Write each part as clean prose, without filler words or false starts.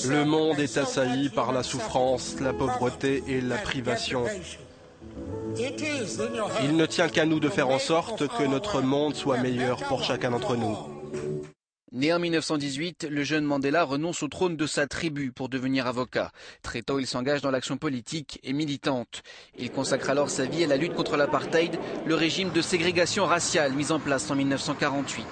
Le monde est assailli par la souffrance, la pauvreté et la privation. Il ne tient qu'à nous de faire en sorte que notre monde soit meilleur pour chacun d'entre nous. Né en 1918, le jeune Mandela renonce au trône de sa tribu pour devenir avocat. Très tôt, il s'engage dans l'action politique et militante. Il consacre alors sa vie à la lutte contre l'apartheid, le régime de ségrégation raciale mis en place en 1948.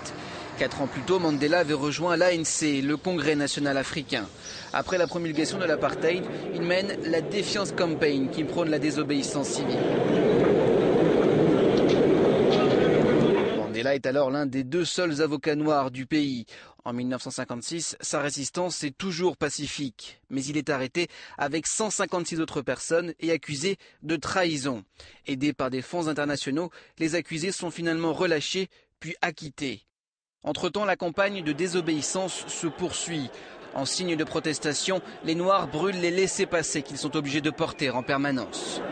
4 ans plus tôt, Mandela avait rejoint l'ANC, le Congrès national africain. Après la promulgation de l'apartheid, il mène la Defiance Campaign qui prône la désobéissance civile. Mandela est alors l'un des 2 seuls avocats noirs du pays. En 1956, sa résistance est toujours pacifique, mais il est arrêté avec 156 autres personnes et accusé de trahison. Aidés par des fonds internationaux, les accusés sont finalement relâchés puis acquittés. Entre-temps, la campagne de désobéissance se poursuit. En signe de protestation, les Noirs brûlent les laissez-passer qu'ils sont obligés de porter en permanence.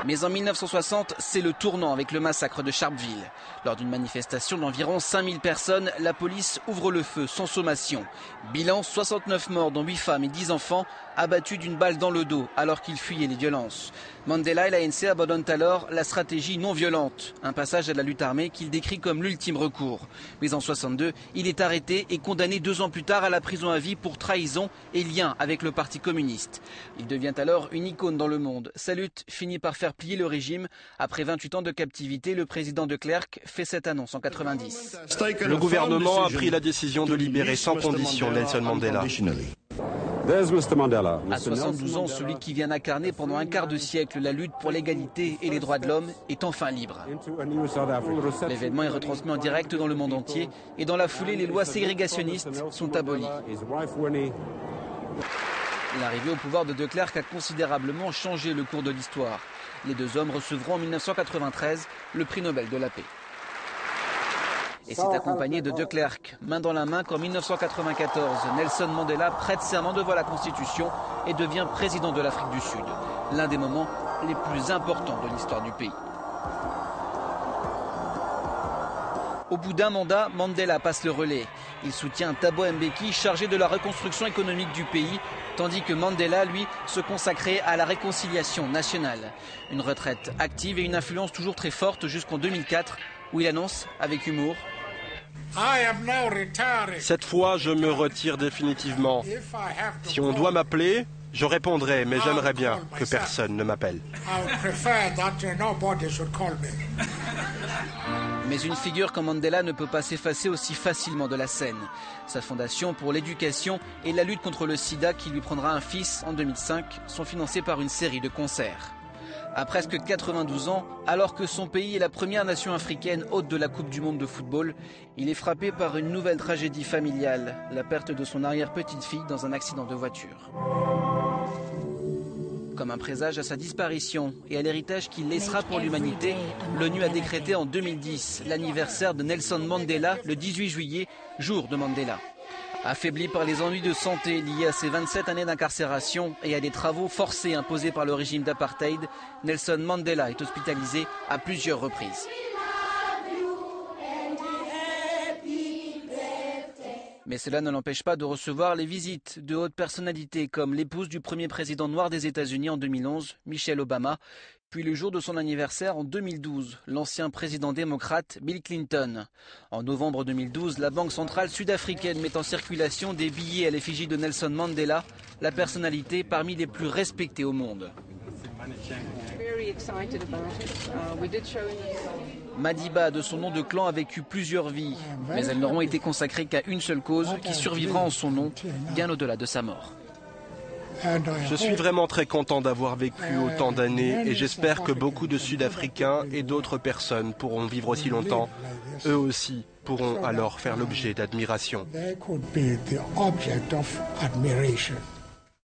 Mais en 1960, c'est le tournant avec le massacre de Sharpeville. Lors d'une manifestation d'environ 5000 personnes, la police ouvre le feu sans sommation. Bilan, 69 morts dont 8 femmes et 10 enfants, abattus d'une balle dans le dos alors qu'ils fuyaient les violences. Mandela et l'ANC abandonnent alors la stratégie non violente, un passage à la lutte armée qu'il décrit comme l'ultime recours. Mais en 62, il est arrêté et condamné 2 ans plus tard à la prison à vie pour trahison et lien avec le Parti communiste. Il devient alors une icône dans le monde. Sa lutte finit par faire plier le régime. Après 28 ans de captivité, le président de Klerk fait cette annonce en 90. Le gouvernement a pris la décision de libérer sans condition Nelson Mandela. À 72 ans, celui qui vient incarner pendant un quart de siècle la lutte pour l'égalité et les droits de l'homme est enfin libre. L'événement est retransmis en direct dans le monde entier et dans la foulée, les lois ségrégationnistes sont abolies. L'arrivée au pouvoir de Klerk a considérablement changé le cours de l'histoire. Les 2 hommes recevront en 1993 le prix Nobel de la paix. Et c'est accompagné de Klerk, main dans la main, qu'en 1994, Nelson Mandela prête serment devant la Constitution et devient président de l'Afrique du Sud. L'un des moments les plus importants de l'histoire du pays. Au bout d'un mandat, Mandela passe le relais. Il soutient Thabo Mbeki, chargé de la reconstruction économique du pays, tandis que Mandela, lui, se consacrait à la réconciliation nationale. Une retraite active et une influence toujours très forte jusqu'en 2004, où il annonce, avec humour: Cette fois, je me retire définitivement. Si on doit m'appeler, je répondrai, mais j'aimerais bien que personne ne m'appelle. Mais une figure comme Mandela ne peut pas s'effacer aussi facilement de la scène. Sa fondation pour l'éducation et la lutte contre le sida, qui lui prendra un fils en 2005, sont financés par une série de concerts. À presque 92 ans, alors que son pays est la première nation africaine hôte de la Coupe du Monde de football, il est frappé par une nouvelle tragédie familiale, la perte de son arrière-petite-fille dans un accident de voiture. Comme un présage à sa disparition et à l'héritage qu'il laissera pour l'humanité, l'ONU a décrété en 2010 l'anniversaire de Nelson Mandela le 18 juillet, jour de Mandela. Affaibli par les ennuis de santé liés à ses 27 années d'incarcération et à des travaux forcés imposés par le régime d'apartheid, Nelson Mandela est hospitalisé à plusieurs reprises. Mais cela ne l'empêche pas de recevoir les visites de hautes personnalités comme l'épouse du premier président noir des États-Unis en 2011, Michelle Obama, puis le jour de son anniversaire en 2012, l'ancien président démocrate Bill Clinton. En novembre 2012, la Banque centrale sud-africaine met en circulation des billets à l'effigie de Nelson Mandela, la personnalité parmi les plus respectées au monde. Madiba, de son nom de clan, a vécu plusieurs vies, mais elles n'auront été consacrées qu'à une seule cause qui survivra en son nom, bien au-delà de sa mort. Je suis vraiment très content d'avoir vécu autant d'années et j'espère que beaucoup de Sud-Africains et d'autres personnes pourront vivre aussi longtemps. Eux aussi pourront alors faire l'objet d'admiration.